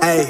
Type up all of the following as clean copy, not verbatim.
Hey.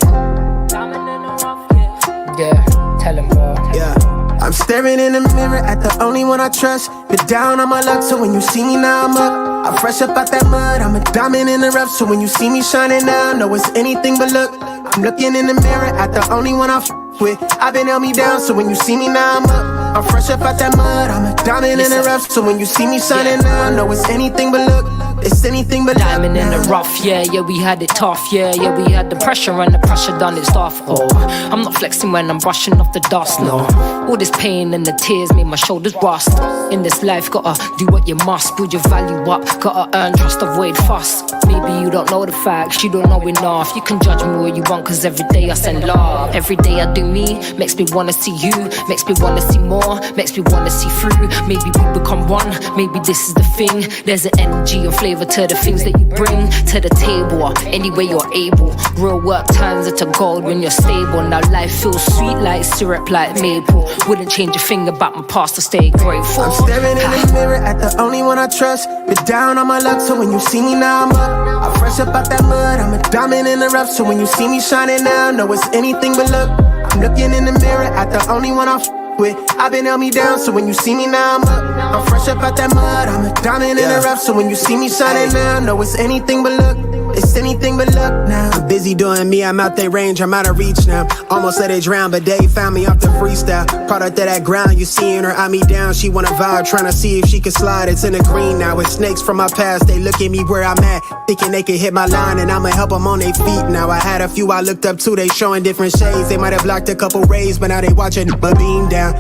Yeah, tell him, bro. Yeah. I'm staring in the mirror at the only one I trust. Been down on my luck, so when you see me now I'm up. I'm fresh up out that mud, I'm a diamond in the rough. So when you see me shining now, know it's anything but luck. I'm looking in the mirror at the only one I with. I've been held me down, so when you see me now I'm up. I'm fresh up out that mud, I'm a diamond in the rough. So when you see me shining now, know it's anything but luck. It's anything but diamond in the rough, yeah, we had it tough, yeah, we had the pressure and the pressure done its stuff. Oh, I'm not flexing when I'm brushing off the dust, no. All this pain and the tears made my shoulders rust. In this life, gotta do what you must, build your value up, gotta earn trust, avoid fuss. Maybe you don't know the facts, you don't know enough. You can judge me all you want, cause every day I send love. Every day I do me, makes me wanna see you, makes me wanna see more, makes me wanna see through. Maybe we become one, maybe this is the thing. There's an energy and flavor to the things that you bring to the table, any way you're able. Real work turns into gold when you're stable. Now life feels sweet like syrup, like maple. Wouldn't change a thing about my past to stay grateful. I'm staring in the mirror at the only one I trust. Been down on my luck, so when you see me now I'm up. I'm fresh up out that mud, I'm a diamond in the rough. So when you see me shining now, know it's anything but luck. I'm looking in the mirror at the only one I with. I've been held me down, so when you see me now I'm up. I'm fresh up out that mud, I'm a diamond in the rough. So when you see me shining now, know it's anything but luck. It's anything but luck now. I'm busy doing me, I'm out their range, I'm out of reach now. Almost let it drown, but they found me off the freestyle. Product of that ground, you seeing her eye me down. She wanna vibe, trying to see if she can slide. It's in the green now, it's snakes from my past. They look at me where I'm at, thinking they can hit my line, and I'ma help them on their feet now. I had a few I looked up to, they showing different shades. They might have blocked a couple rays, but now they watching my beam down.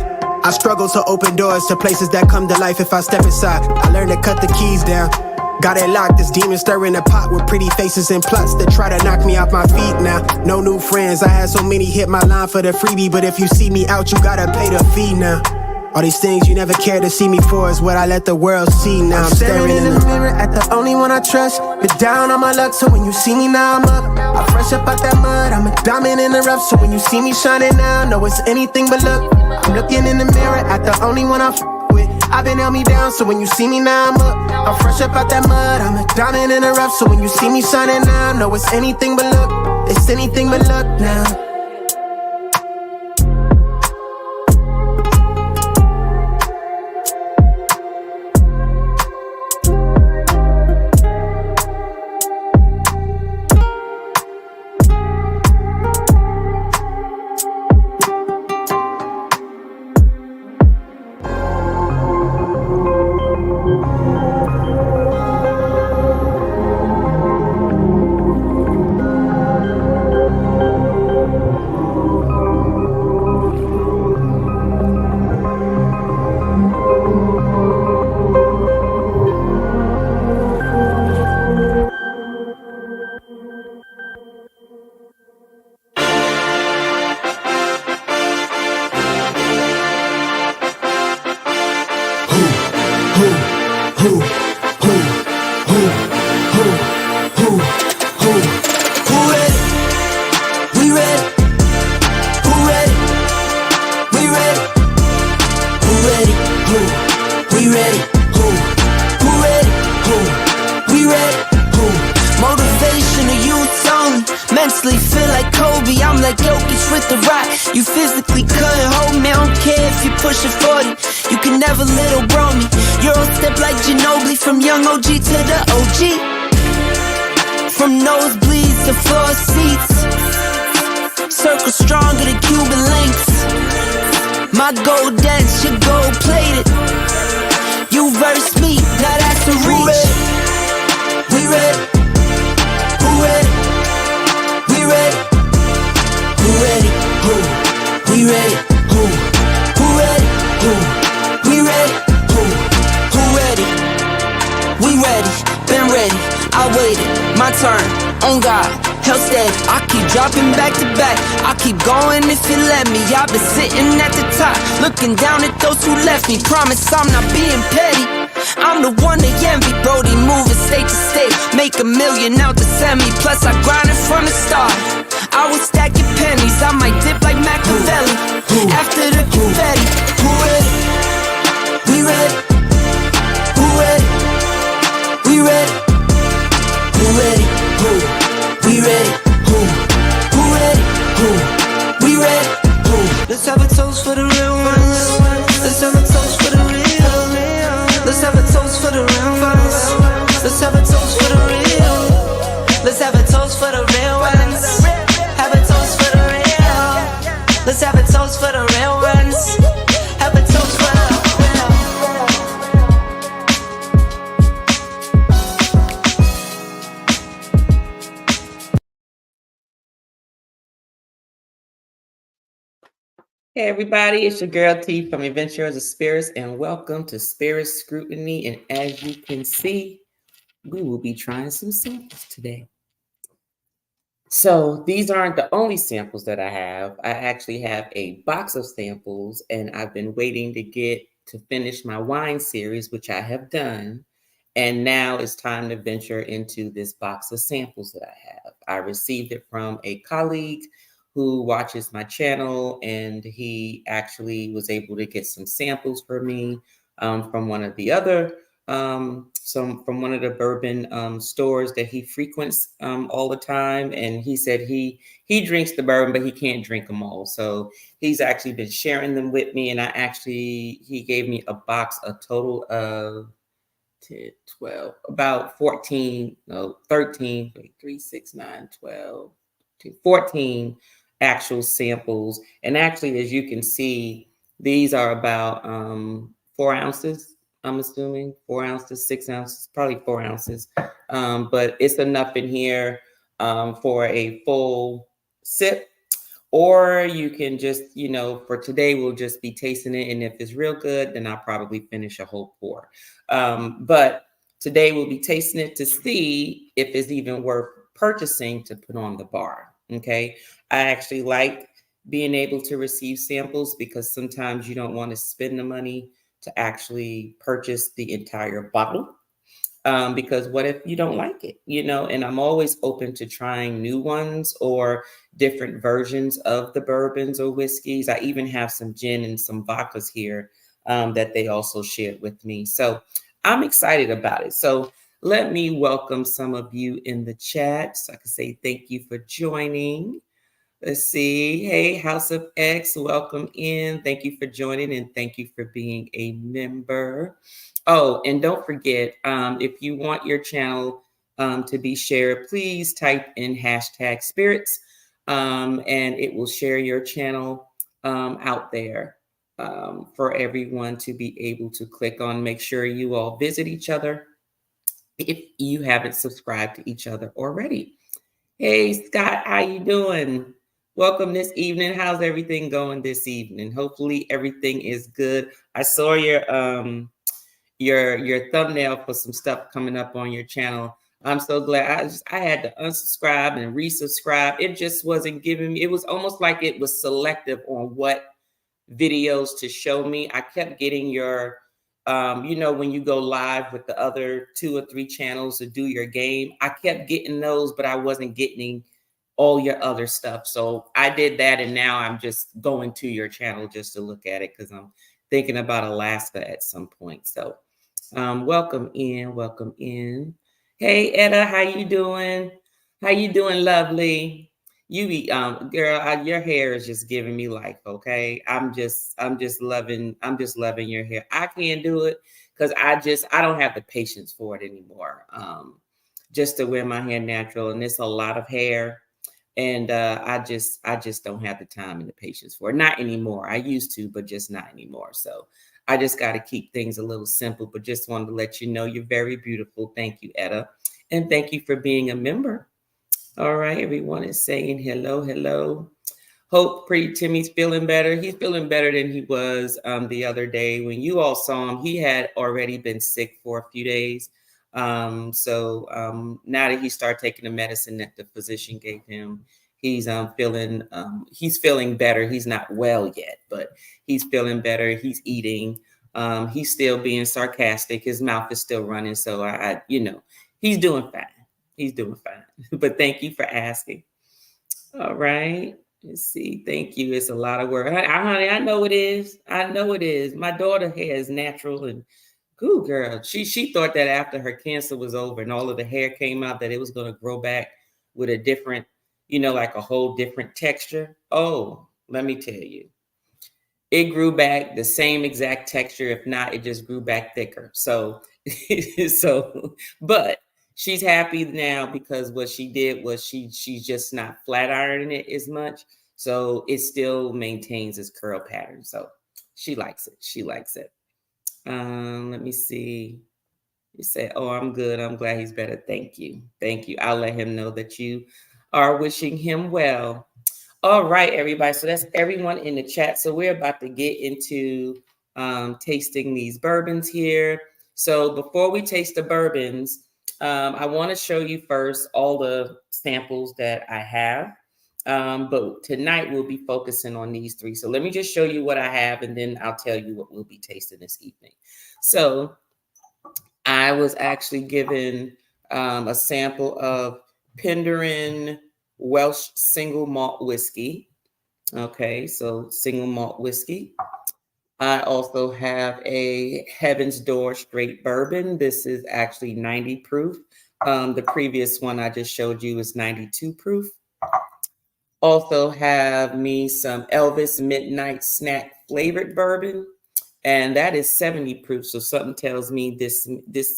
I struggle to open doors to places that come to life if I step inside. I learned to cut the keys down. Got it locked, this demon stirring the pot with pretty faces and plots that try to knock me off my feet now. No new friends, I had so many hit my line for the freebie, but if you see me out, you gotta pay the fee now. All these things you never cared to see me for is what I let the world see now. I'm staring in the mirror at the only one I trust. Been down on my luck, so when you see me now I'm up. I'm fresh up out that mud, I'm a diamond in the rough. So when you see me shining now, know it's anything but luck. I'm looking in the mirror at the only one I with. I've been held me down, so when you see me now I'm up. I'm fresh up out that mud, I'm a diamond in the rough. So when you see me shining now, know it's anything but luck. It's anything but luck now. Looking down at those who left me, promise I'm not being petty. I'm the one they envy, Brody moving state to state, make $1 million out the semi, plus I grinded from the start. I was stacking pennies, I might dip like Machiavelli. After the confetti, who ready? We ready? Who ready? We ready? Who ready? Who? We ready? Who? Who ready? Hey everybody, it's your girl T from Adventures of Spirits, and welcome to Spirit Scrutiny. And as you can see, we will be trying some samples today. So these aren't the only samples that I have. I actually have a box of samples, and I've been waiting to get to finish my wine series, which I have done. And now it's time to venture into this box of samples that I have. I received it from a colleague who watches my channel, and he actually was able to get some samples for me from one of the other from one of the bourbon stores that he frequents all the time. And he said he drinks the bourbon, but he can't drink them all. So he's actually been sharing them with me, and he gave me a box, a total of 10, 12, about 14, no, 13, 3, 6, 9, 12, 14 actual samples. And actually, as you can see, these are about 4 ounces. I'm assuming 4 ounces, 6 ounces, probably 4 ounces. But it's enough in here for a full sip. Or you can just, for today, we'll just be tasting it. And if it's real good, then I'll probably finish a whole pour. But today we'll be tasting it to see if it's even worth purchasing to put on the bar. Okay. I actually like being able to receive samples because sometimes you don't want to spend the money to actually purchase the entire bottle. Because what if you don't like it, and I'm always open to trying new ones or different versions of the bourbons or whiskeys. I even have some gin and some vodkas here that they also shared with me. So I'm excited about it. So let me welcome some of you in the chat so I can say thank you for joining. Let's see. Hey, House of X, welcome in. Thank you for joining and thank you for being a member. Oh, and don't forget, if you want your channel to be shared, please type in hashtag spirits and it will share your channel out there for everyone to be able to click on. Make sure you all visit each other if you haven't subscribed to each other already. Hey, Scott, how you doing? Welcome this evening. How's everything going this evening? Hopefully everything is good. I saw your thumbnail for some stuff coming up on your channel. I'm so glad. I had to unsubscribe and resubscribe. It just wasn't giving me. It was almost like it was selective on what videos to show me. I kept getting your, when you go live with the other 2 or 3 channels to do your game, I kept getting those, but I wasn't getting all your other stuff. So I did that, and now I'm just going to your channel just to look at it because I'm thinking about Alaska at some point. So welcome in. Hey, Etta, how you doing? How you doing, lovely? You be girl, your hair is just giving me life. Okay, I'm just loving your hair. I can't do it because I don't have the patience for it anymore. Just to wear my hair natural, and it's a lot of hair, and I just don't have the time and the patience for it. Not anymore. I used to, but just not anymore. So I just got to keep things a little simple. But just wanted to let you know you're very beautiful. Thank you, Etta, and thank you for being a member. All right, everyone is saying hello, hello. Hope Pretty Timmy's feeling better. He's feeling better than he was the other day. When you all saw him, he had already been sick for a few days. So now that he started taking the medicine that the physician gave him, he's feeling better. He's not well yet, but he's feeling better. He's eating. He's still being sarcastic. His mouth is still running. So he's doing fine. He's doing fine. But thank you for asking. All right. Let's see. Thank you. It's a lot of work. Honey, I know it is. I know it is. My daughter hair is natural, and good girl. She thought that after her cancer was over and all of the hair came out that it was going to grow back with a different, like a whole different texture. Oh, let me tell you. It grew back the same exact texture. If not, it just grew back thicker. So, but she's happy now because what she did was she's just not flat ironing it as much. So it still maintains its curl pattern. So she likes it. She likes it. Let me see. You say, oh, I'm good. I'm glad he's better. Thank you. Thank you. I'll let him know that you are wishing him well. All right, everybody. So that's everyone in the chat. So we're about to get into tasting these bourbons here. So before we taste the bourbons, I want to show you first all the samples that I have. But tonight we'll be focusing on these three. So let me just show you what I have, and then I'll tell you what we'll be tasting this evening. So I was actually given a sample of Penderyn Welsh single malt whiskey. Okay, so single malt whiskey. I also have a Heaven's Door straight bourbon. This is actually 90 proof. The previous one I just showed you is 92 proof. Also have me some Elvis Midnight Snack flavored bourbon, and that is 70 proof. So something tells me this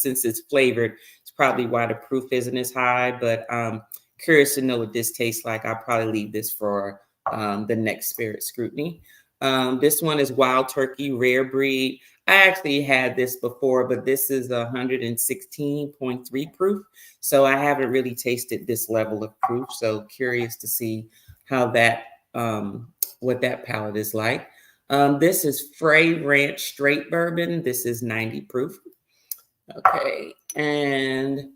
since it's flavored, it's probably why the proof isn't as high. But curious to know what this tastes like. I'll probably leave this for the next Spirit Scrutiny. This one is Wild Turkey Rare Breed. I actually had this before, but this is 116.3 proof. So I haven't really tasted this level of proof. So curious to see how that, what that palate is like. This is Frey Ranch Straight Bourbon. This is 90 proof. Okay. And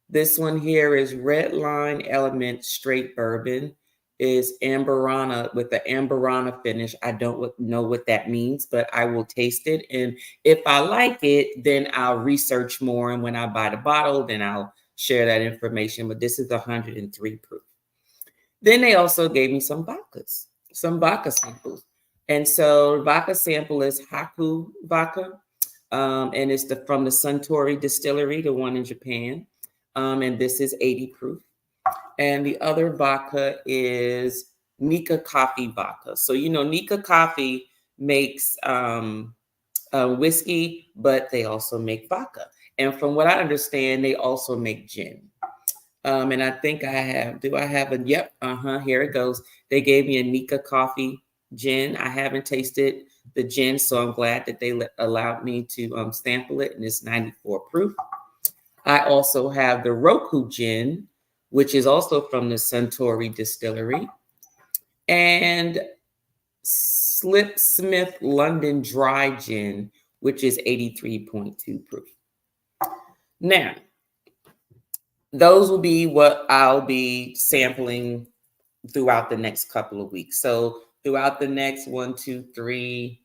this one here is Red Line Element Straight Bourbon. Is Amberana with the Amberana finish. I don't know what that means, but I will taste it. And if I like it, then I'll research more. And when I buy the bottle, then I'll share that information. But this is 103 proof. Then they also gave me some vodkas, some vodka samples. And so vodka sample is Haku vodka. And it's from the Suntory distillery, the one in Japan. And this is 80 proof. And the other vodka is Nika Coffee vodka. So, you know, Nika Coffee makes whiskey, but they also make vodka. And from what I understand, they also make gin. And I think I have, do I have a, yep, here it goes. They gave me a Nika Coffee gin. I haven't tasted the gin, so I'm glad that they allowed me to sample it, and it's 94 proof. I also have the Roku gin, which is also from the Suntory distillery, and Slip Smith London Dry Gin, which is 83.2 proof. Now, those will be what I'll be sampling throughout the next couple of weeks. So throughout the next probably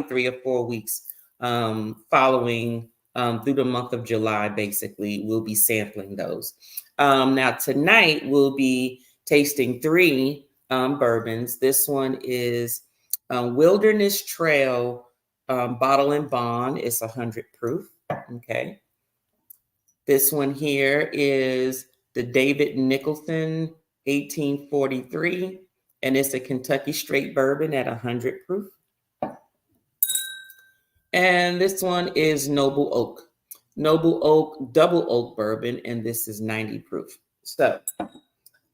3 or 4 weeks following through the month of July, basically, we'll be sampling those. Now, tonight, we'll be tasting 3 bourbons. This one is Wilderness Trail Bottle and Bond. It's 100 proof, okay? This one here is the David Nicholson 1843, and it's a Kentucky straight bourbon at 100 proof. And this one is Noble Oak Double Oak Bourbon, and this is 90 proof. So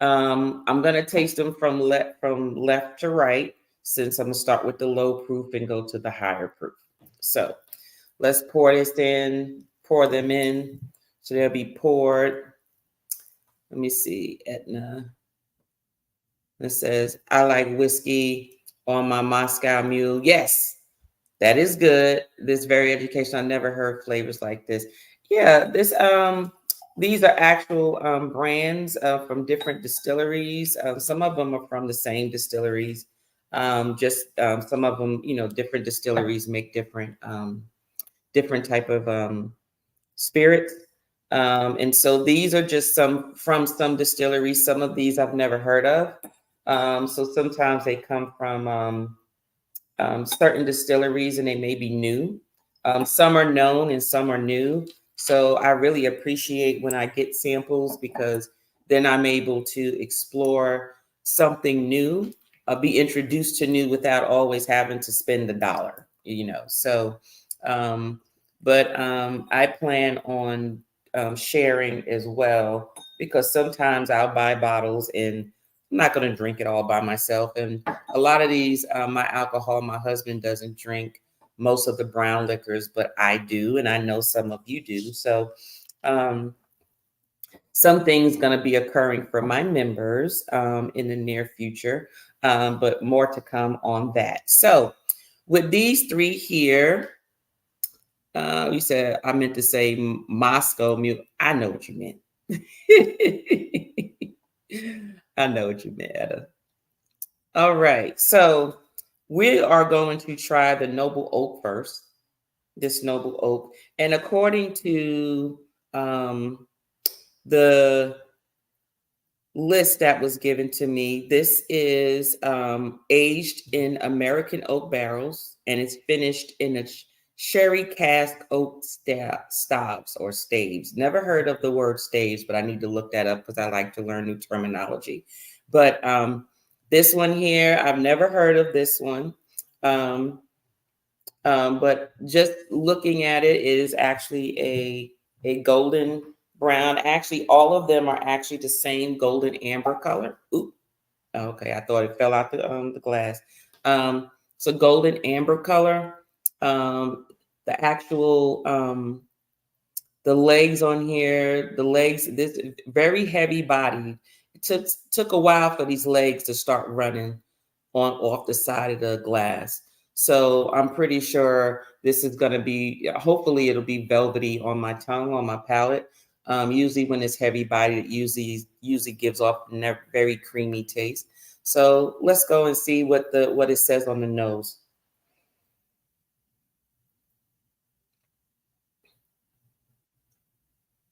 I'm going to taste them from left to right, since I'm going to start with the low proof and go to the higher proof. So let's pour them in. So they'll be poured. Let me see, Etna. It says, I like whiskey on my Moscow Mule. Yes, that is good. This is very educational. I never heard flavors like this. Yeah, these are actual brands from different distilleries. Some of them are from the same distilleries. Some of them, you know, different distilleries make different type of spirits. And so these are just some from some distilleries. Some of these I've never heard of. So sometimes they come from certain distilleries and they may be new. Some are known and some are new. So I really appreciate when I get samples, because then I'm able to explore something new, be introduced to new without always having to spend $1, you know. So, but I plan on sharing as well, because sometimes I'll buy bottles and I'm not going to drink it all by myself. And a lot of these, my alcohol, my husband doesn't drink most of the brown liquors, but I do. And I know some of you do. So some things going to be occurring for my members in the near future, but more to come on that. So with these three here, you said, I meant to say Moscow mute. I know what you meant. I know what you meant, Etta. All right. So we are going to try the noble oak first, this noble oak. And according to the list that was given to me, this is aged in American oak barrels, and it's finished in a sherry cask oak staves or staves. Never heard of the word staves, but I need to look that up because I like to learn new terminology. But this one here, I've never heard of this one. But just looking at it, it is actually a golden brown. Actually, all of them are actually the same golden amber color. Ooh, okay, I thought it fell out the glass. So golden amber color. The actual the legs on here, this very heavy body. It took a while for these legs to start running off the side of the glass. So I'm pretty sure this is going to be, hopefully it'll be velvety on my tongue, on my palate. Usually when it's heavy bodied, it usually gives off a very creamy taste. So let's go and see what it says on the nose.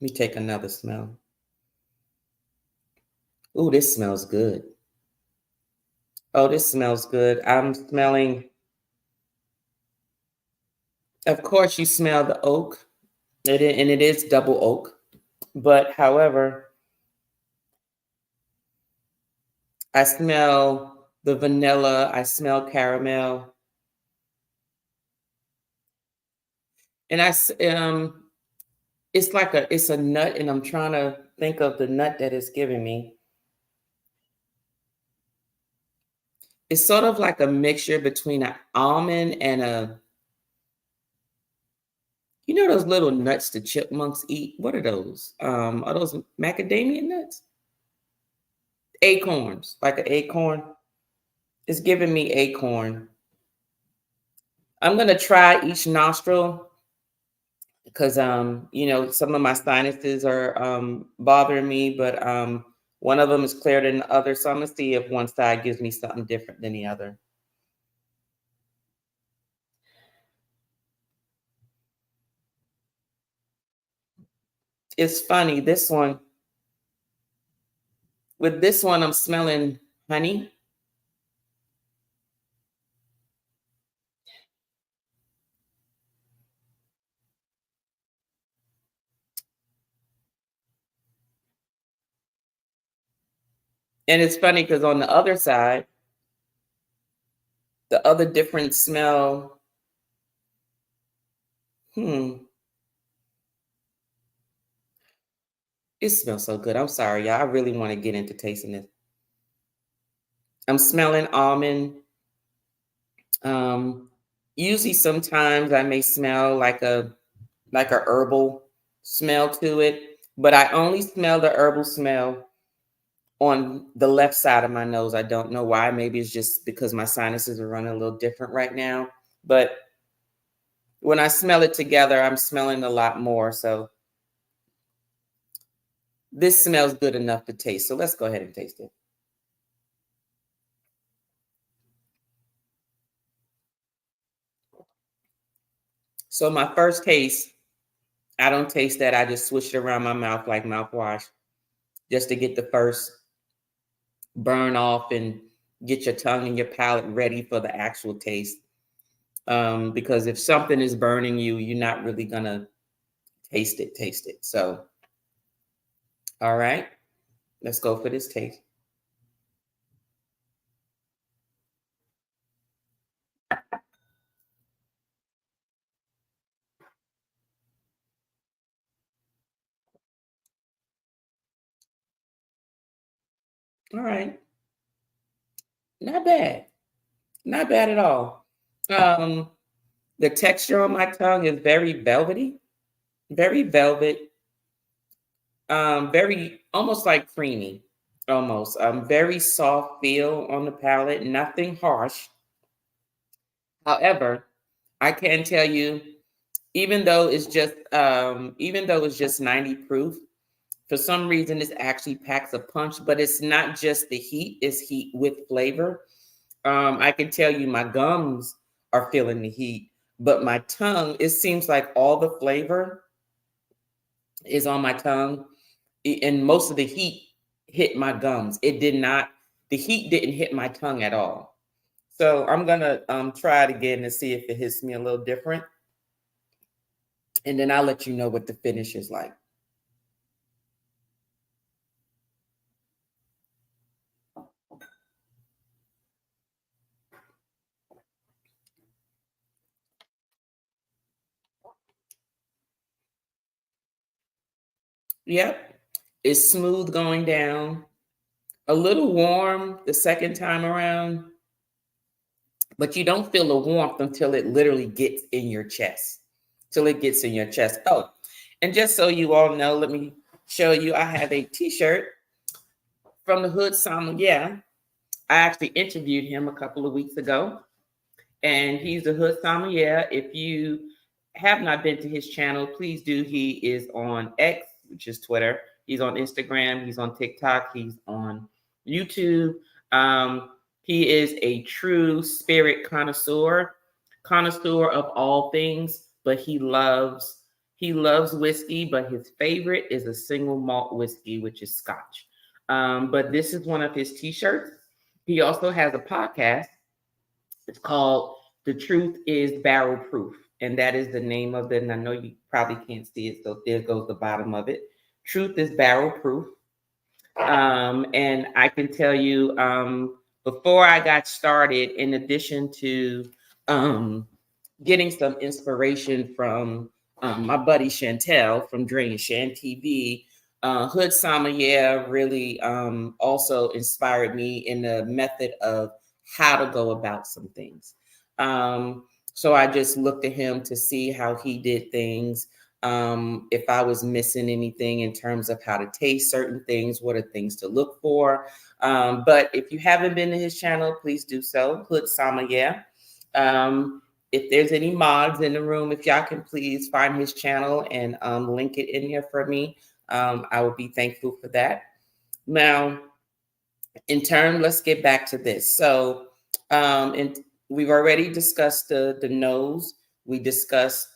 Let me take another smell. Ooh, this smells good. Oh, this smells good. I'm smelling, of course, you smell the oak, and it is double oak. But however, I smell the vanilla, I smell caramel. And it's a nut, and I'm trying to think of the nut that it's giving me. It's sort of like a mixture between an almond and you know those little nuts the chipmunks eat? What are those? Are those macadamia nuts? Acorns, like an acorn. It's giving me acorn. I'm gonna try each nostril because you know, some of my sinuses are bothering me, but one of them is clearer than the other. So I'm gonna see if one side gives me something different than the other. It's funny, with this one, I'm smelling honey. And it's funny because on the other side, the other different smell, it smells so good. I'm sorry, y'all. I really want to get into tasting this. I'm smelling almond. Usually sometimes I may smell like a herbal smell to it, but I only smell the herbal smell on the left side of my nose. I don't know why. Maybe it's just because my sinuses are running a little different right now. But when I smell it together, I'm smelling a lot more. So this smells good enough to taste. So let's go ahead and taste it. So my first taste, I don't taste that. I just swish it around my mouth like mouthwash just to get the first burn off and get your tongue and your palate ready for the actual taste. Because if something is burning you, you're not really gonna taste it. So, all right, let's go for this taste. All right, not bad, not bad at all. The texture on my tongue is very velvety, very velvet. Very, almost like creamy, almost. Very soft feel on the palate, nothing harsh. However, I can tell you, even though it's just 90 proof, for some reason this actually packs a punch, but it's not just the heat, it's heat with flavor. I can tell you my gums are feeling the heat, but my tongue, it seems like all the flavor is on my tongue, and most of the heat hit my gums. It did not, the heat didn't hit my tongue at all. So I'm gonna try it again and see if it hits me a little different. And then I'll let you know what the finish is like. Yep, it's smooth going down. A little warm the second time around, but you don't feel the warmth until it literally gets in your chest. Till it gets in your chest. Oh, and just so you all know, let me show you. I have a T-shirt from the Hood Sommelier. I actually interviewed him a couple of weeks ago, and he's the Hood Sommelier. If you have not been to his channel, please do. He is on X, which is Twitter. He's on Instagram. He's on TikTok. He's on YouTube. He is a true spirit connoisseur of all things, but he loves whiskey, but his favorite is a single malt whiskey, which is Scotch. But this is one of his T-shirts. He also has a podcast. It's called The Truth is Barrel Proof. And that is the name of it. And I know you probably can't see it. So there goes the bottom of it. Truth is Barrel Proof. And I can tell you, before I got started, in addition to getting some inspiration from my buddy Chantel from Drain Shan TV, Hood Sommelier really also inspired me in the method of how to go about some things. So I just looked at him to see how he did things. If I was missing anything in terms of how to taste certain things, what are things to look for. But if you haven't been to his channel, please do so, Hood Sommelier. If there's any mods in the room, if y'all can please find his channel and link it in here for me, I would be thankful for that. Now, let's get back to this. So, and we've already discussed the nose. We discussed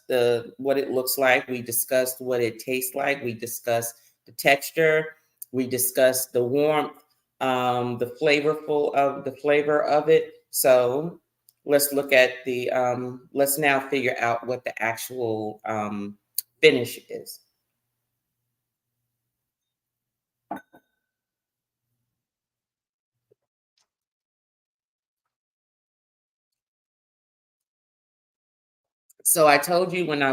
what it looks like. We discussed what it tastes like. We discussed the texture. We discussed the warmth, the flavor of it. So let's look at let's now figure out what the actual finish is. So I told you when I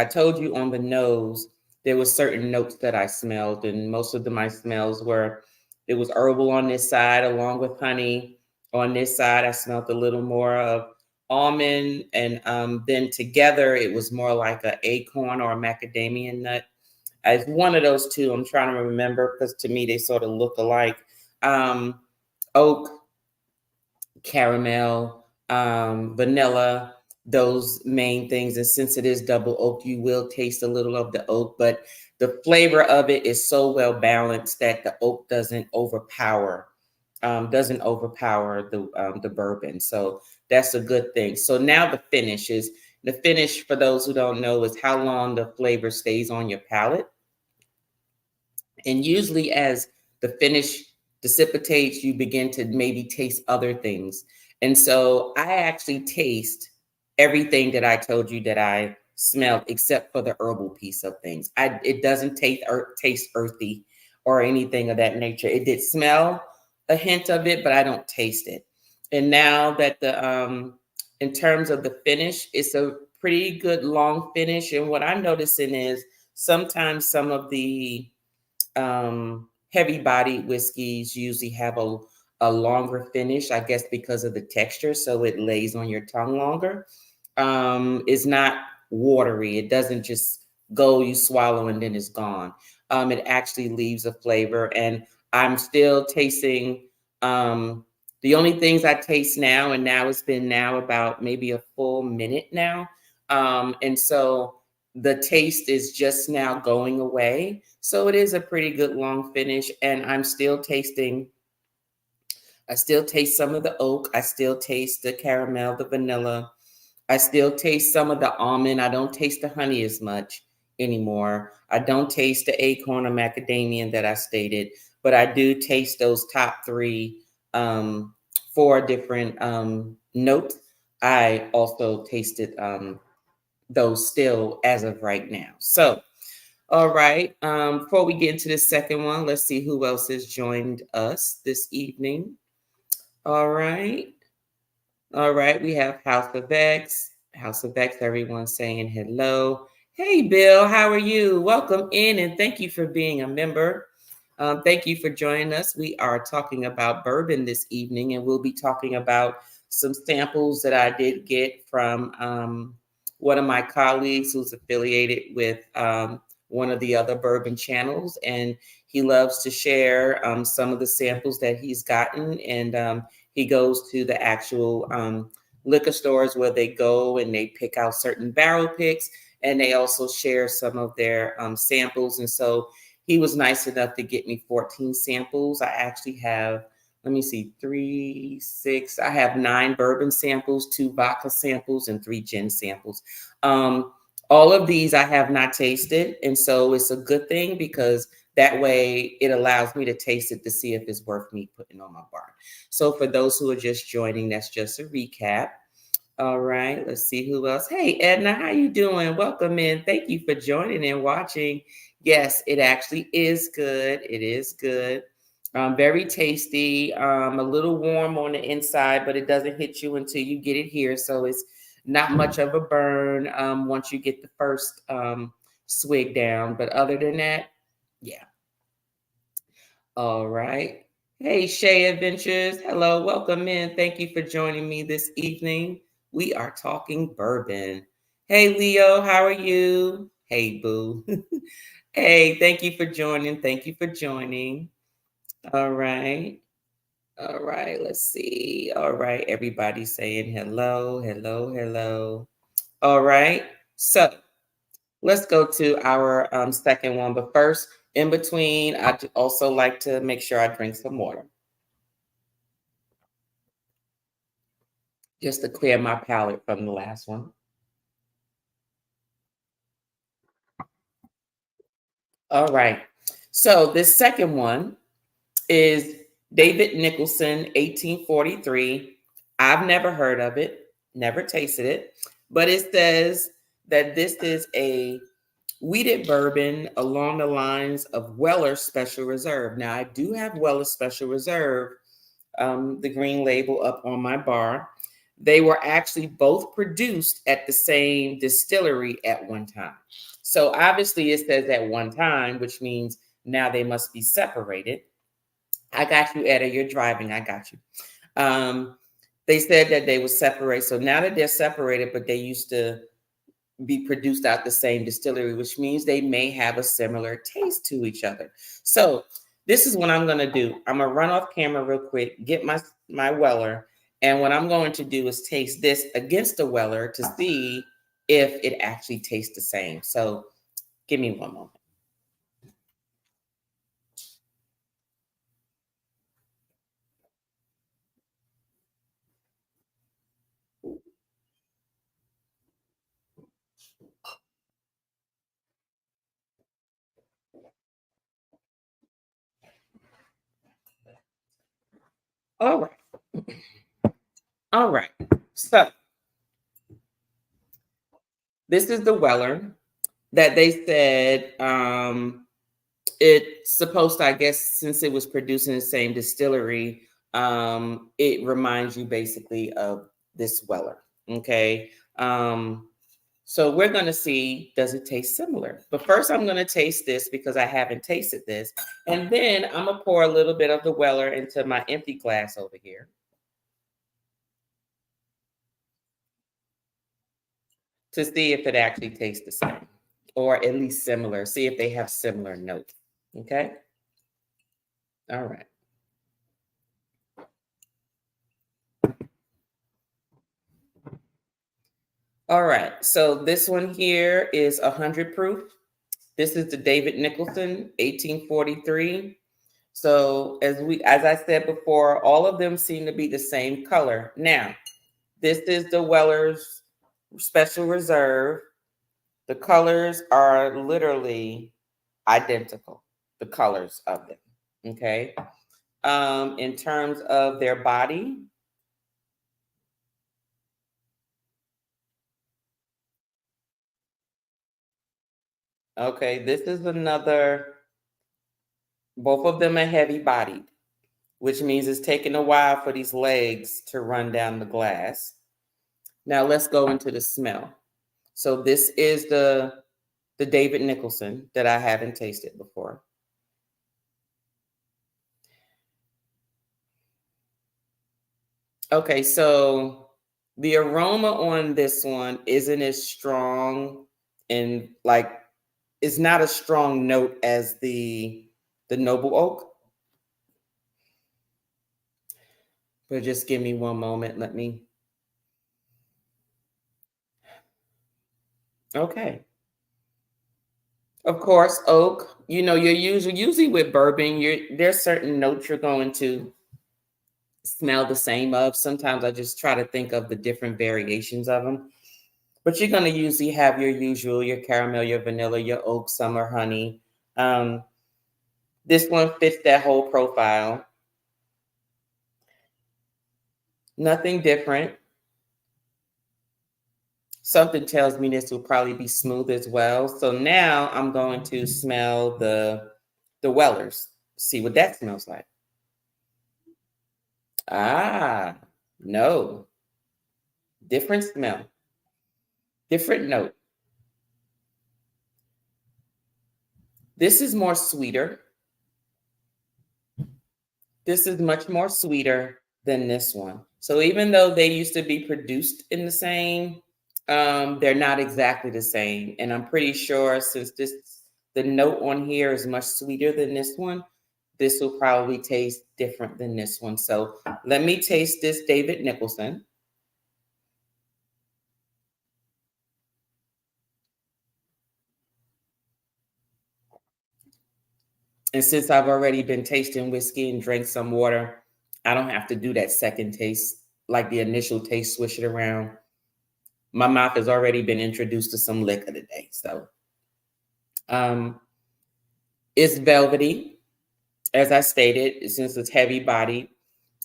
told you on the nose, there was certain notes that I smelled, and most of my smells were, it was herbal on this side along with honey. On this side, I smelled a little more of almond, and then together it was more like an acorn or a macadamia nut. As one of those two, I'm trying to remember because to me they sort of look alike. Oak, caramel, vanilla, those main things. And since it is double oak, you will taste a little of the oak, but the flavor of it is so well balanced that the oak doesn't overpower the bourbon. So that's a good thing. So now the finish, for those who don't know, is how long the flavor stays on your palate. And usually as the finish dissipates, you begin to maybe taste other things. And so I actually taste everything that I told you that I smelled, except for the herbal piece of things. It doesn't taste earthy or anything of that nature. It did smell a hint of it, but I don't taste it. And now that in terms of the finish, it's a pretty good long finish. And what I'm noticing is sometimes some of the heavy bodied whiskeys usually have a longer finish, I guess, because of the texture. So it lays on your tongue longer. It's not watery. It doesn't just go, you swallow, and then it's gone. It actually leaves a flavor, and I'm still tasting. The only things I taste now, and now it's been now about maybe a full minute now, and so the taste is just now going away. So it is a pretty good long finish, and I'm still tasting. I still taste some of the oak. I still taste the caramel, the vanilla. I still taste some of the almond. I don't taste the honey as much anymore. I don't taste the acorn or macadamia that I stated, but I do taste those top three, four different notes. I also tasted those still as of right now. So, all right. Before we get into the second one, let's see who else has joined us this evening. All right. All right, we have House of X. House of X, everyone saying hello. Hey, Bill, how are you? Welcome in and thank you for being a member. Thank you for joining us. We are talking about bourbon this evening, and we'll be talking about some samples that I did get from one of my colleagues who's affiliated with one of the other bourbon channels, and he loves to share some of the samples that he's gotten, and he goes to the actual liquor stores where they go and they pick out certain barrel picks, and they also share some of their samples. And so he was nice enough to get me 14 samples. I actually have, let me see, 3, 6, I have 9 bourbon samples, 2 vodka samples, and 3 gin samples. All of these I have not tasted, and so it's a good thing because that way it allows me to taste it to see if it's worth me putting on my bar. So for those who are just joining, that's just a recap. All right, let's see who else. Hey, Edna, how you doing? Welcome in. Thank you for joining and watching. Yes, it actually is good. It is good. Very tasty. A little warm on the inside, but it doesn't hit you until you get it here. So it's not much of a burn once you get the first swig down. But other than that, yeah. All right. Hey, Shay Adventures. Hello, welcome in. Thank you for joining me this evening. We are talking bourbon. Hey, Leo, how are you? Hey, Boo. Hey, thank you for joining. Thank you for joining. All right. All right. Let's see. All right. Everybody saying hello, hello, hello. All right. So let's go to our second one. But first, in between, I'd also like to make sure I drink some water, just to clear my palate from the last one. All right. So this second one is David Nicholson, 1843. I've never heard of it, never tasted it, but it says that this is a wheated bourbon along the lines of Weller Special Reserve. Now, I do have Weller Special Reserve, the green label up on my bar. They were actually both produced at the same distillery at one time. So obviously it says at one time, which means now they must be separated. I got you, Etta, you're driving. I got you. They said that they were separated. So now that they're separated, but they used to be produced out the same distillery, which means they may have a similar taste to each other. So this is what I'm going to do. I'm going to run off camera real quick, get my Weller. And what I'm going to do is taste this against the Weller to see if it actually tastes the same. So give me one moment. All right. All right. So this is the Weller that they said it's supposed to, I guess, since it was produced in the same distillery, it reminds you basically of this Weller. Okay. So we're going to see, does it taste similar? But first I'm going to taste this because I haven't tasted this. And then I'm going to pour a little bit of the Weller into my empty glass over here to see if it actually tastes the same. or at least similar. See if they have similar notes. Okay. All right. All right. So this one here is 100 proof. This is the David Nicholson, 1843. So as I said before, all of them seem to be the same color. Now, this is the Weller's Special Reserve. The colors are literally identical, the colors of them. Okay. In terms of their body, okay, this is another, both of them are heavy bodied, which means it's taking a while for these legs to run down the glass. Now let's go into the smell. So this is the David Nicholson that I haven't tasted before. Okay, so the aroma on this one isn't as strong, and like it's not a strong note as the Noble Oak. But just give me one moment. Let me. Okay. Of course, oak. You know, you're usually with bourbon, there's certain notes you're going to smell the same of. Sometimes I just try to think of the different variations of them. But you're going to usually have your usual, your caramel, your vanilla, your oak, summer honey. This one fits that whole profile. Nothing different. Something tells me this will probably be smooth as well. So now I'm going to smell the Weller's. See what that smells like. Ah, no. Different smell. Different note. This is more sweeter. This is much more sweeter than this one. So even though they used to be produced in the same, they're not exactly the same. And I'm pretty sure since the note on here is much sweeter than this one, this will probably taste different than this one. So let me taste this David Nicholson. And since I've already been tasting whiskey and drank some water, I don't have to do that second taste, like the initial taste, swish it around. My mouth has already been introduced to some liquor today. So it's velvety, as I stated, since it's heavy bodied.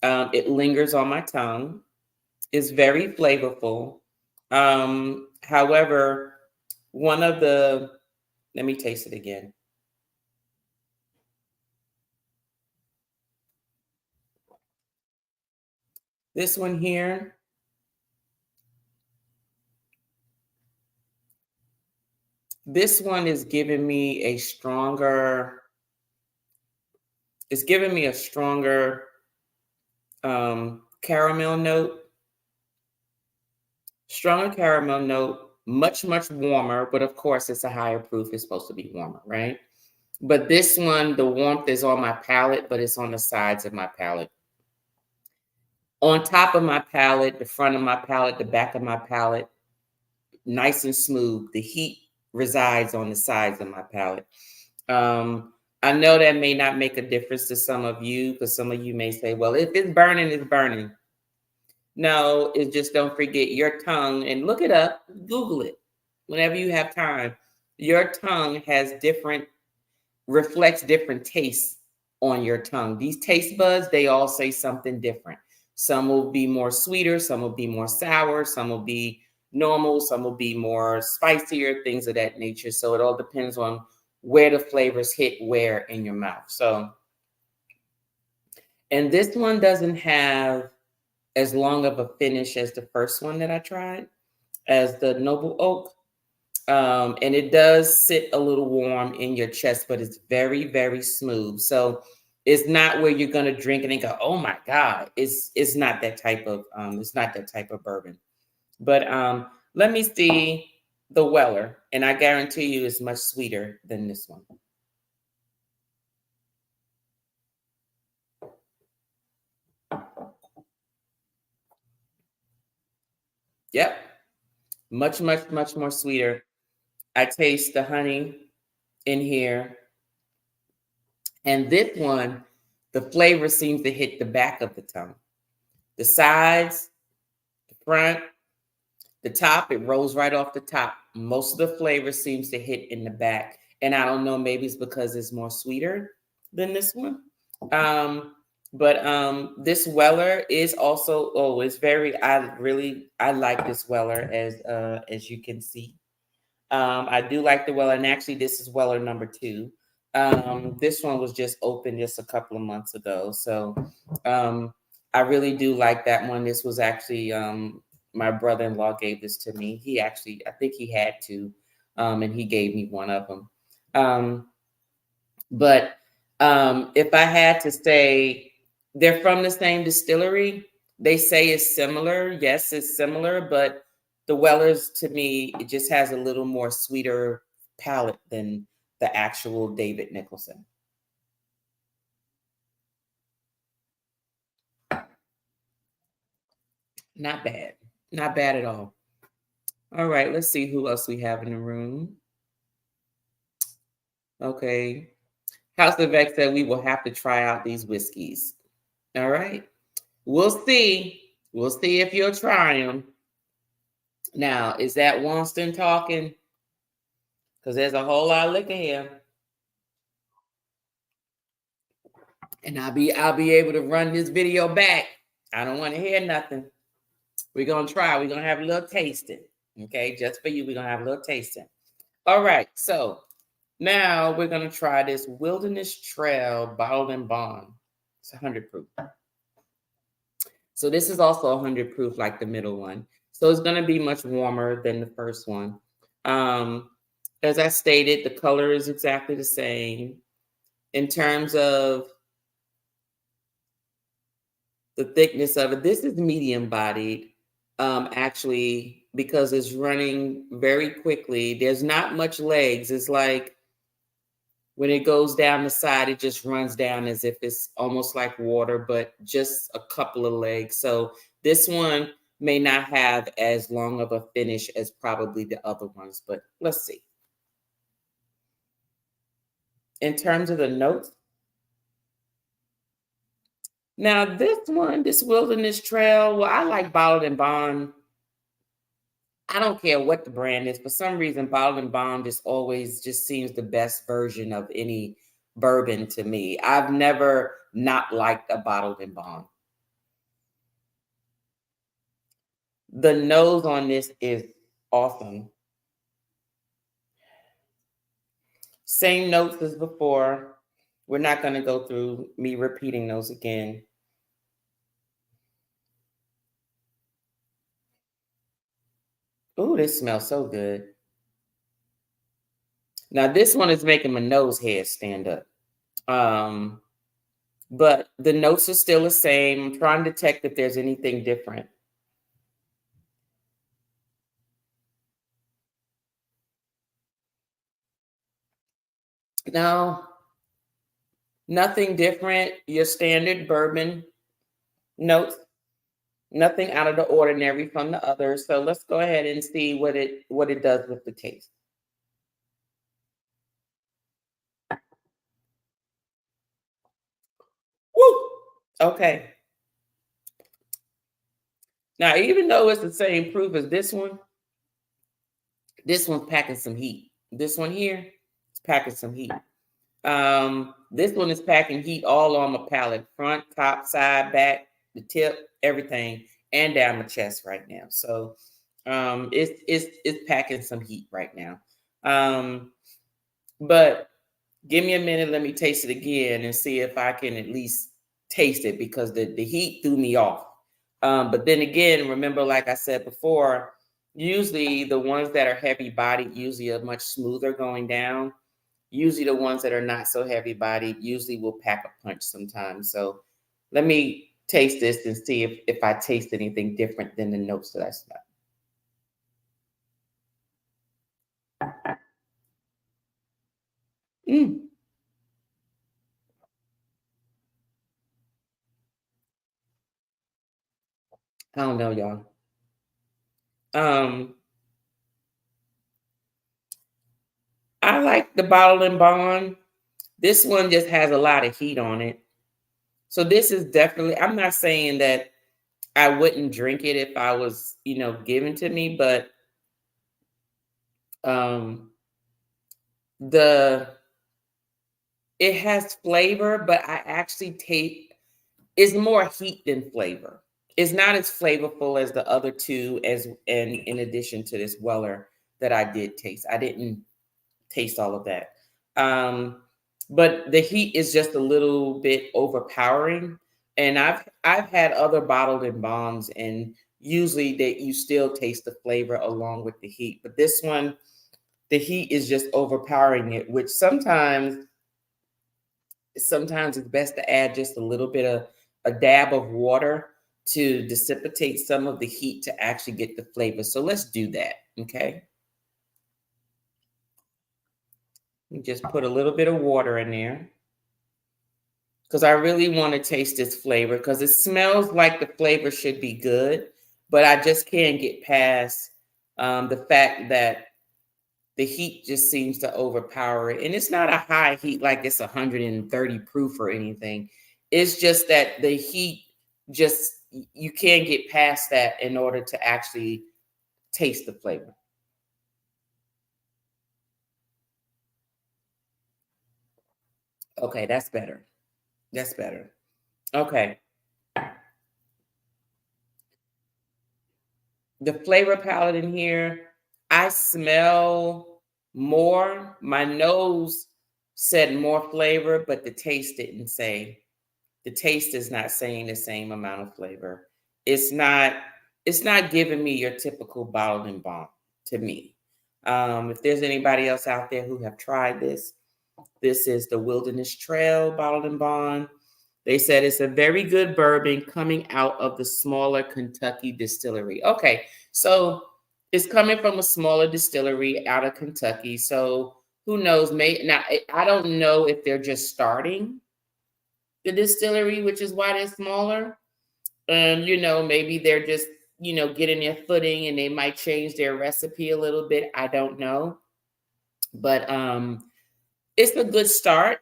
It lingers on my tongue. It's very flavorful. However, let me taste it again. This one here, this one is giving me a stronger, caramel note. Stronger caramel note, much, much warmer, but of course it's a higher proof. It's supposed to be warmer, right? But this one, the warmth is on my palate, but it's on the sides of my palate. On top of my palate, the front of my palate, the back of my palate, nice and smooth. The heat resides on the sides of my palate. I know that may not make a difference to some of you, because some of you may say, well, if it's burning, it's burning. No, it's just don't forget your tongue, and look it up, Google it whenever you have time. Your tongue reflects different tastes on your tongue. These taste buds, they all say something different. Some will be more sweeter, some will be more sour, some will be normal, some will be more spicier, things of that nature. So it all depends on where the flavors hit where in your mouth. So, and this one doesn't have as long of a finish as the first one that I tried, as the Noble Oak. And it does sit a little warm in your chest, but it's very, very smooth. So it's not where you're going to drink it and go, oh my God, it's not that type of bourbon. But let me see the Weller, and I guarantee you it's much sweeter than this one. Yep. Much, much, much more sweeter. I taste the honey in here. And this one, the flavor seems to hit the back of the tongue. The sides, the front, the top, it rolls right off the top. Most of the flavor seems to hit in the back. And I don't know, maybe it's because it's more sweeter than this one. But this Weller is also, it's very, I like this Weller as you can see. I do like the Weller, and actually this is Weller number 2. This one was just opened just a couple of months ago. So I really do like that one. This was actually, my brother-in-law gave this to me. He actually, I think he had to, and he gave me one of them. But if I had to say, they're from the same distillery. They say it's similar. Yes, it's similar, but the Weller's, to me, it just has a little more sweeter palate than the actual David Nicholson. Not bad. Not bad at all. All right, let's see who else we have in the room. Okay. House of X said we will have to try out these whiskeys. All right. We'll see. We'll see if you'll try them. Now, is that Wonston talking? Because there's a whole lot of liquor here. And I'll be able to run this video back. I don't want to hear nothing. We're going to try. We're going to have a little tasting. Okay, just for you, we're going to have a little tasting. All right, so now we're going to try this Wilderness Trail Bottled and Bond. It's 100 proof. So this is also 100 proof like the middle one. So it's going to be much warmer than the first one. As I stated, the color is exactly the same. In terms of the thickness of it, this is medium bodied, actually, because it's running very quickly. There's not much legs. It's like when it goes down the side, it just runs down as if it's almost like water, but just a couple of legs. So this one may not have as long of a finish as probably the other ones, but let's see. In terms of the notes, now this one, this Wilderness Trail, well, I like Bottled and Bond. I don't care what the brand is. For some reason, Bottled and Bond just always just seems the best version of any bourbon to me. I've never not liked a Bottled and Bond. The nose on this is awesome. Same notes as before. We're not going to go through me repeating those again. Ooh, this smells so good. Now, this one is making my nose hair stand up. But the notes are still the same. I'm trying to detect if there's anything different. No, nothing different. Your standard bourbon notes. Nothing out of the ordinary from the others. So let's go ahead and see what it does with the taste. Woo! Okay. Now, even though it's the same proof as this one's packing some heat. This one here is packing some heat. This one is packing heat all on my palate, front, top, side, back, the tip, everything, and down my chest right now. So it's packing some heat right now. But give me a minute, let me taste it again and see if I can at least taste it, because the heat threw me off. But then again, remember, like I said before, usually the ones that are heavy bodied usually are much smoother going down. Usually the ones that are not so heavy bodied usually will pack a punch sometimes. So let me taste this and see if I taste anything different than the notes that I smell. Mm. I don't know, y'all. Um, I like the bottle and bond. This one just has a lot of heat on it. So this is definitely, I'm not saying that I wouldn't drink it if I was, given to me, but um the it has flavor, but I actually taste it's more heat than flavor. It's not as flavorful as the other two, as and in addition to this Weller that I did taste. I didn't taste all of that. Um, but the heat is just a little bit overpowering. And I've had other bottled and bonds, and usually that you still taste the flavor along with the heat. But this one, the heat is just overpowering it, which sometimes it's best to add just a little bit of a dab of water to dissipate some of the heat to actually get the flavor. So let's do that. Okay. You just put a little bit of water in there because I really want to taste this flavor, because it smells like the flavor should be good, but I just can't get past the fact that the heat just seems to overpower it. And it's not a high heat like it's 130 proof or anything. It's just that the heat just, you can't get past that in order to actually taste the flavor. Okay, that's better. That's better. Okay. The flavor palette in here, I smell more. My nose said more flavor, but the taste didn't say. The taste is not saying the same amount of flavor. It's not, it's not giving me your typical bottled and bond to me. If there's anybody else out there who have tried this, this is the Wilderness Trail bottled and bond. They said it's a very good bourbon coming out of the smaller Kentucky distillery. Okay, so it's coming from a smaller distillery out of Kentucky. So who knows? Now I don't know if they're just starting the distillery, which is why they're smaller. Maybe they're just getting their footing, and they might change their recipe a little bit. I don't know, but it's a good start.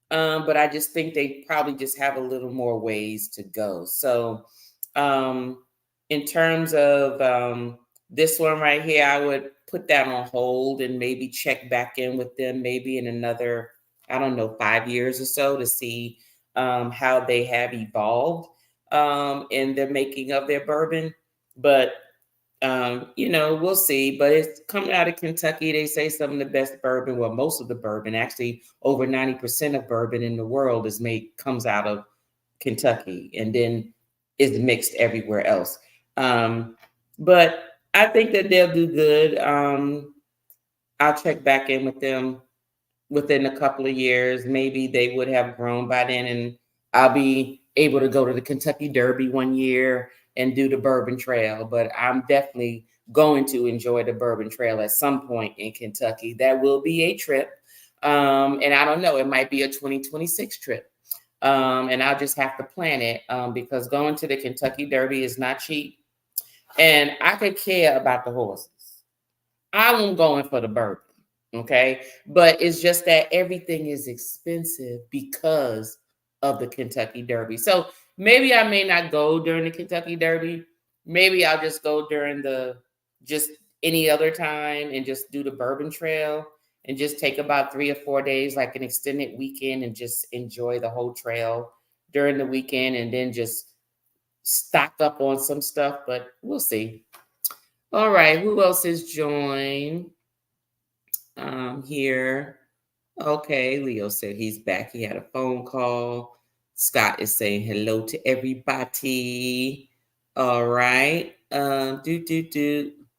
But I just think they probably just have a little more ways to go. So, in terms of this one right here, I would put that on hold and maybe check back in with them maybe in another, I don't know, 5 years or so to see how they have evolved in the making of their bourbon. But we'll see. But it's coming out of Kentucky. They say some of the best bourbon, well, most of the bourbon, actually over 90% of bourbon in the world comes out of Kentucky, and then is mixed everywhere else. But I think that they'll do good. I'll check back in with them within a couple of years. Maybe they would have grown by then, and I'll be able to go to the Kentucky Derby one year and do the Bourbon Trail. But I'm definitely going to enjoy the Bourbon Trail at some point in Kentucky. That will be a trip. And I don't know, it might be a 2026 trip. And I'll just have to plan it because going to the Kentucky Derby is not cheap. And I could care about the horses. I won't go in for the bourbon. Okay. But it's just that everything is expensive because of the Kentucky Derby. So maybe I may not go during the Kentucky Derby. Maybe I'll just go during just any other time and just do the Bourbon Trail and just take about 3 or 4 days, like an extended weekend, and just enjoy the whole trail during the weekend, and then just stock up on some stuff. But we'll see. All right. Who else has joined? Here. Okay, Leo said he's back. He had a phone call. Scott is saying hello to everybody. All right.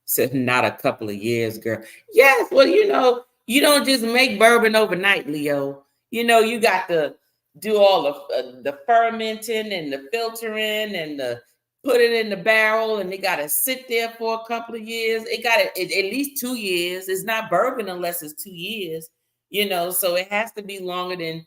Said not a couple of years, girl. Yes, well, you don't just make bourbon overnight, Leo. You got to do all of the fermenting and the filtering and the put it in the barrel, and they got to sit there for a couple of years. It got at least 2 years. It's not bourbon unless it's 2 years. you know, so it has to be longer than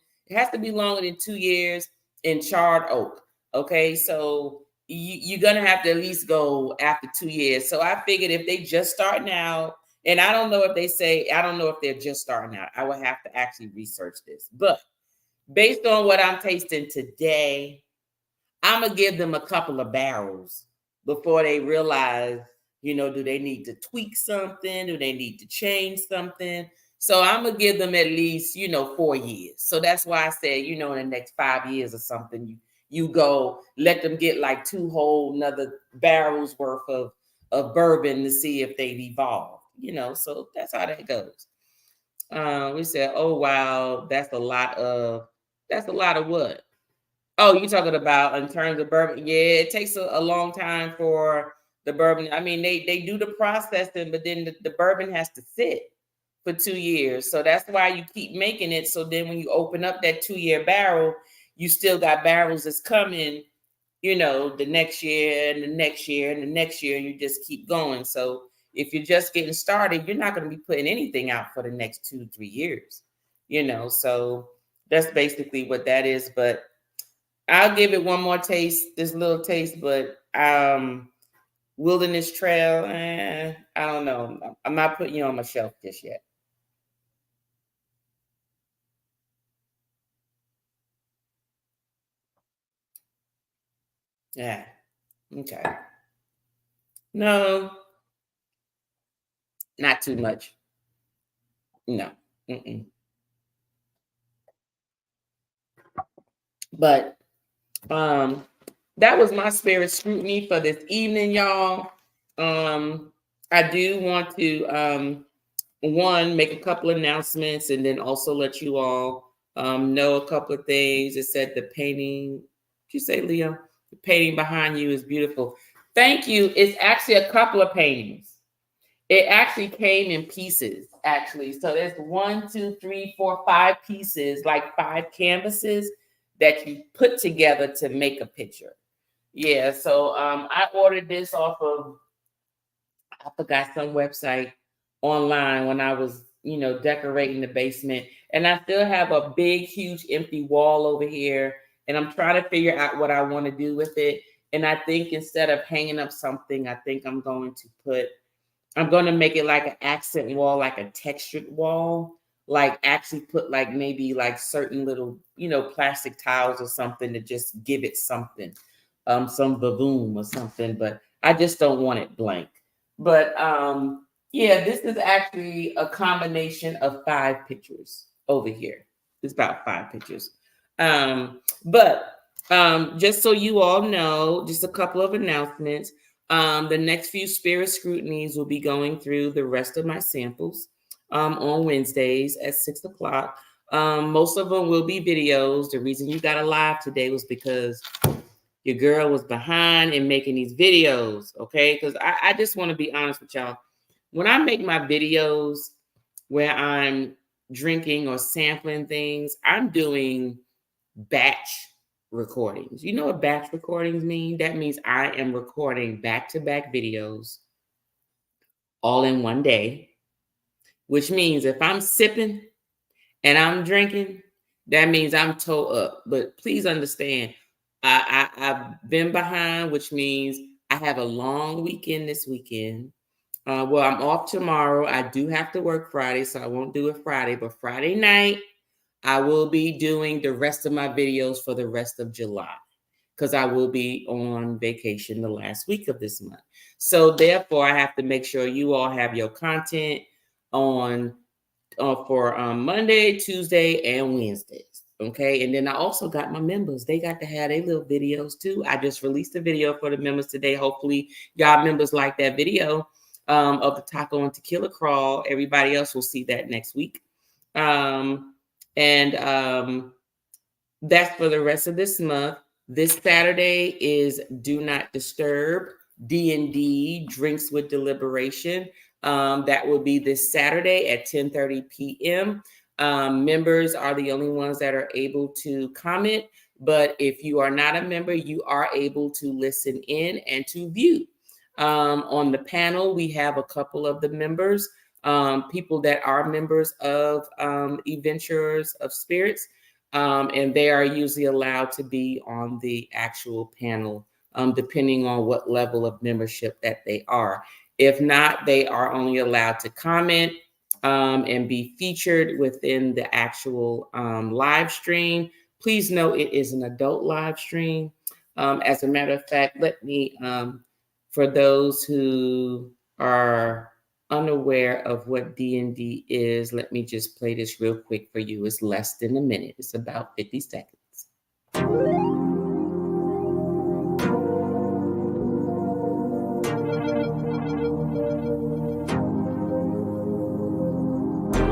2 years in charred oak. Okay, so you're gonna have to at least go after 2 years. So I figured if they just starting out, and I don't know if they're just starting out. I would have to actually research this, but based on what I'm tasting today, I'm gonna give them a couple of barrels before they realize, you know, do they need to tweak something? Do they need to change something? So I'm gonna give them at least, you know, 4 years. So that's why I said, you know, in the next 5 years or something, you go let them get like 2 whole another barrels worth of bourbon to see if they've evolved, you know. So that's how that goes. We said, oh wow, that's a lot of what? Oh, you talking about in terms of bourbon? Yeah, it takes a long time for the bourbon. I mean, they do the processing, but then the bourbon has to sit for 2 years. So that's why you keep making it. So then when you open up that 2-year barrel, you still got barrels that's coming, you know, the next year and the next year and the next year, and you just keep going. So if you're just getting started, you're not going to be putting anything out for the next 2-3 years, you know. So that's basically what that is. But I'll give it one more taste, this little taste, but Wilderness Trail, I don't know. I'm not putting you on my shelf just yet. Yeah. Okay. No, not too much. No. Mm-mm. But that was my spirit scrutiny for this evening, y'all. I do want to one, make a couple announcements and then also let you all know a couple of things. It said the painting, did you say, Leo? The painting behind you is beautiful. Thank you. It's actually a couple of paintings. It actually came in pieces, actually. So there's 1, 2, 3, 4, 5 pieces, like 5 canvases that you put together to make a picture. Yeah, so I ordered this off of, I forgot, some website online when I was, you know, decorating the basement. And I still have a big, huge empty wall over here. And I'm trying to figure out what I want to do with it. And I think instead of hanging up something, I think I'm going to make it like an accent wall, like a textured wall. Like actually put like maybe like certain little, you know, plastic tiles or something to just give it something, some vavoom or something. But I just don't want it blank. But yeah, this is actually a combination of 5 pictures over here. It's about 5 pictures. But just so you all know, just a couple of announcements. The next few spirit scrutinies will be going through the rest of my samples on Wednesdays at 6 o'clock. Most of them will be videos. The reason you got a live today was because your girl was behind in making these videos, okay? Because I just want to be honest with y'all. When I make my videos where I'm drinking or sampling things, I'm doing batch recordings. You know what batch recordings mean? That means I am recording back-to-back videos all in one day, which means if I'm sipping and I'm drinking, that means I'm toe up. But please understand, I've been behind, which means I have a long weekend this weekend. Well, I'm off tomorrow. I do have to work Friday, so I won't do it Friday. But Friday night, I will be doing the rest of my videos for the rest of July because I will be on vacation the last week of this month. So therefore, I have to make sure you all have your content on for Monday, Tuesday, and Wednesdays. Okay. And then I also got my members. They got to have their little videos too. I just released a video for the members today. Hopefully, y'all members like that video of the taco and tequila crawl. Everybody else will see that next week. And that's for the rest of this month. This Saturday is Do Not Disturb, D&D, Drinks with Deliberation. That will be this Saturday at 10:30 p.m. Members are the only ones that are able to comment, but if you are not a member, you are able to listen in and to view. On the panel, we have a couple of the members. people that are members of Adventurers of Spirits, and they are usually allowed to be on the actual panel, depending on what level of membership that they are. If not, they are only allowed to comment and be featured within the actual live stream. Please know it is an adult live stream. As a matter of fact, let me, for those who are unaware of what D&D is, let me just play this real quick for you. It's less than a minute. It's about 50 seconds.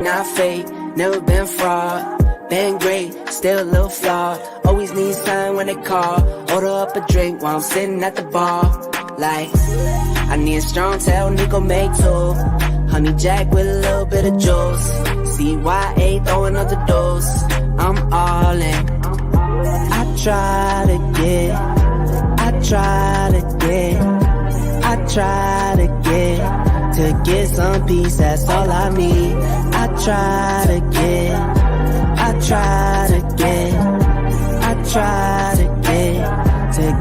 Not fake, never been fraud. Been great, still a little flawed. Always need sign when they call. Order up a drink while I'm sitting at the bar. Like, I need a strong tail, Nico make two. Honey Jack with a little bit of juice. CYA throwing up the dose. I'm all in. I try to get to get some peace, that's all I need. I try to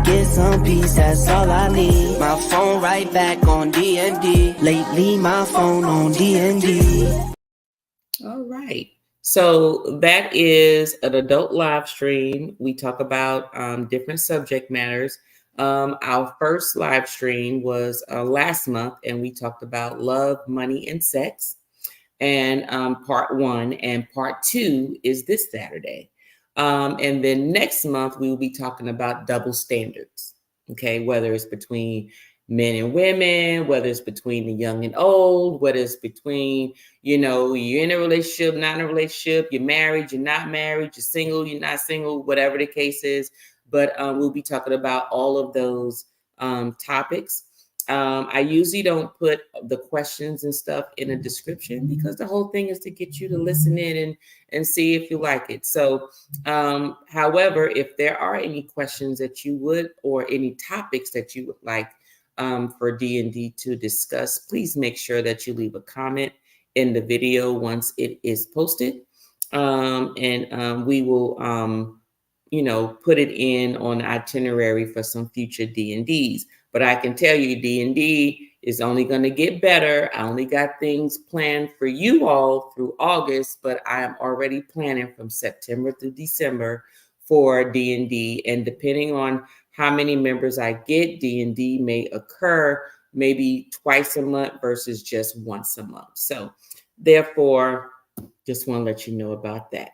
get some peace, that's all I need. My phone right back on D&D. Lately my phone on D&D. All right. So that is an adult live stream. We talk about different subject matters. Our first live stream was last month, and we talked about love, money, and sex. And part 1 and part 2 is this Saturday. And then next month, we will be talking about double standards. Okay, whether it's between men and women, whether it's between the young and old, whether it's between, you're in a relationship, not in a relationship, you're married, you're not married, you're single, you're not single, whatever the case is. But we'll be talking about all of those topics. I usually don't put the questions and stuff in a description because the whole thing is to get you to listen in and see if you like it. So, however, if there are any questions that you would, or any topics that you would like for D&D to discuss, please make sure that you leave a comment in the video once it is posted. And we will, put it in on itinerary for some future D&Ds. But I can tell you D&D is only going to get better. I only got things planned for you all through August, but I am already planning from September through December for D&D. And depending on how many members I get, D&D may occur maybe twice a month versus just once a month. So therefore, just want to let you know about that.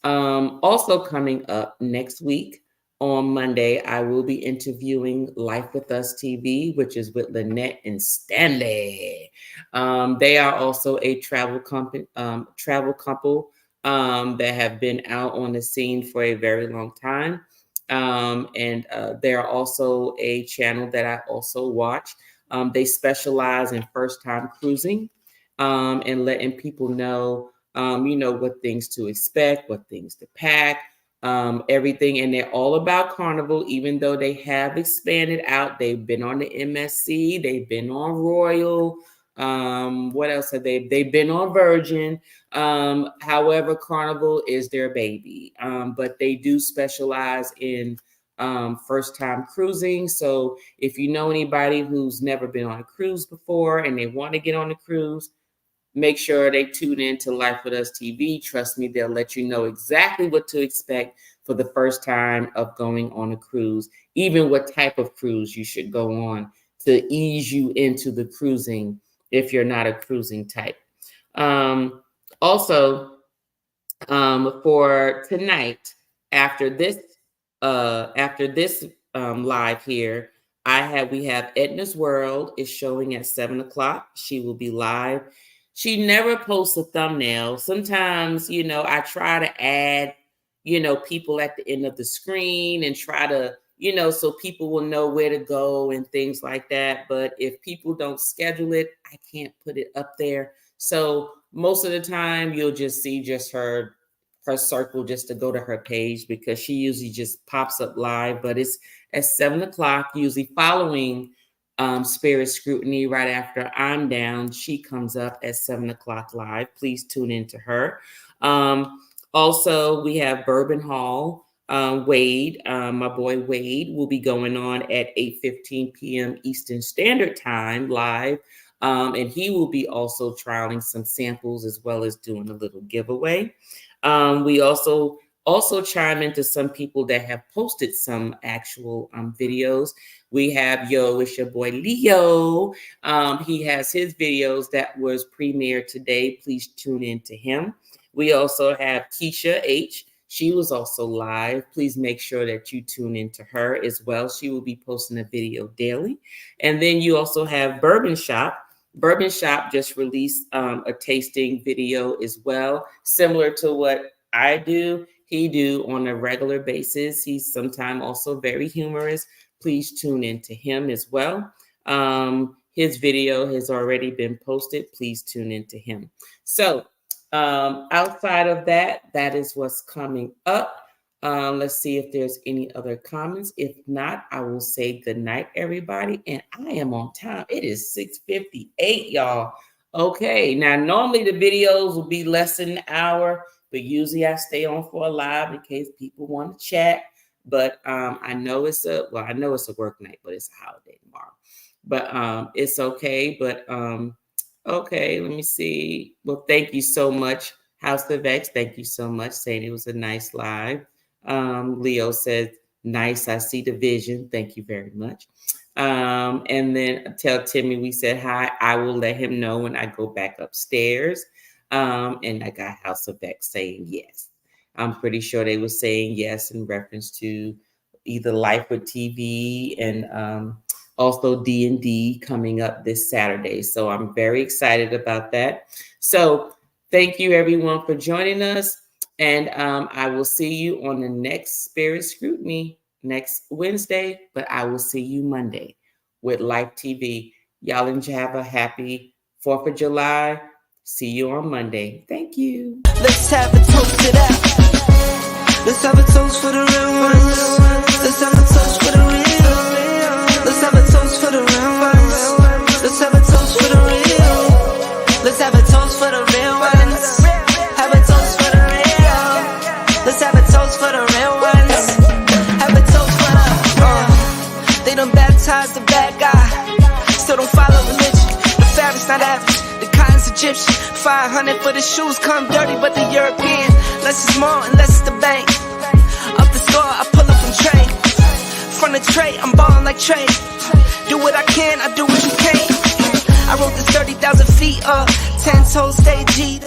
Also coming up next week on Monday, I will be interviewing Life With Us TV, which is with Lynette and Stanley. They are also a travel couple that have been out on the scene for a very long time. And they're also a channel that I also watch. They specialize in first-time cruising and letting people know what things to expect, what things to pack, everything. And they're all about Carnival, even though they have expanded out. They've been on the MSC, they've been on Royal. What else have they? They've been on Virgin. However, Carnival is their baby. But they do specialize in first-time cruising. So if you know anybody who's never been on a cruise before and they want to get on a cruise, make sure they tune in to Life With Us TV. Trust me, they'll let you know exactly what to expect for the first time of going on a cruise, even what type of cruise you should go on to ease you into the cruising if you're not a cruising type. Also, for tonight, after this live here, we have Edna's World is showing at 7:00. She will be live. She never posts a thumbnail. Sometimes, I try to add, people at the end of the screen and try to, so people will know where to go and things like that. But if people don't schedule it, I can't put it up there. So most of the time you'll just see just her circle just to go to her page, because she usually just pops up live. But it's at 7:00, usually following Spirit Scrutiny right after I'm down. She comes up at 7 o'clock live. Please tune into her. Also, we have Bourbon Hall. Wade, my boy Wade, will be going on at 8:15 p.m. Eastern Standard Time live. And he will be also trialing some samples as well as doing a little giveaway. We also chime into some people that have posted some actual videos. We have it's your boy Leo. He has his videos that was premiered today. Please tune in to him. We also have Keisha H. She was also live. Please make sure that you tune into her as well. She will be posting a video daily. And then you also have Bourbon Shop. Bourbon Shop just released a tasting video as well, similar to what I do. He do on a regular basis. He's sometimes also very humorous. Please tune into him as well. His video has already been posted. Please tune into him. So outside of that, that is what's coming up. Let's see if there's any other comments. If not, I will say good night, everybody. And I am on time. It is 6:58, y'all. Okay, now normally the videos will be less than an hour, but usually I stay on for a live in case people want to chat. But I know it's a work night, but it's a holiday tomorrow. But it's okay. But okay, let me see. Well, thank you so much, House of X. Thank you so much, saying it was a nice live. Leo said, nice, I see the vision. Thank you very much. And then tell Timmy we said hi. I will let him know when I go back upstairs. And I got House of X saying yes. I'm pretty sure they were saying yes in reference to either Life with TV and also D&D coming up this Saturday. So I'm very excited about that. So thank you everyone for joining us. And I will see you on the next Spirit Scrutiny next Wednesday, but I will see you Monday with Life TV. Y'all have a happy 4th of July. See you on Monday. Thank you. Let's have a toast to that. Let's have a toast for the real ones. Let's have a toast for the real. Let's have a toast for the real ones. Let's have a toast for the real. Let's have a toast for the real ones. Have a toast for the real. Let's have a toast for the real ones. Have a toast for the they done baptized the bad guy. Still don't follow religion. The fabric's not average. The cotton's Egyptian. 500 for the shoes come dirty, but the European. Less is more and less is the bank. Up the score, I pull up from trade. From the tray, I'm ballin' like trade. Do what I can, I do what you can't. I wrote this 30,000 feet up. 10 toes, stay G.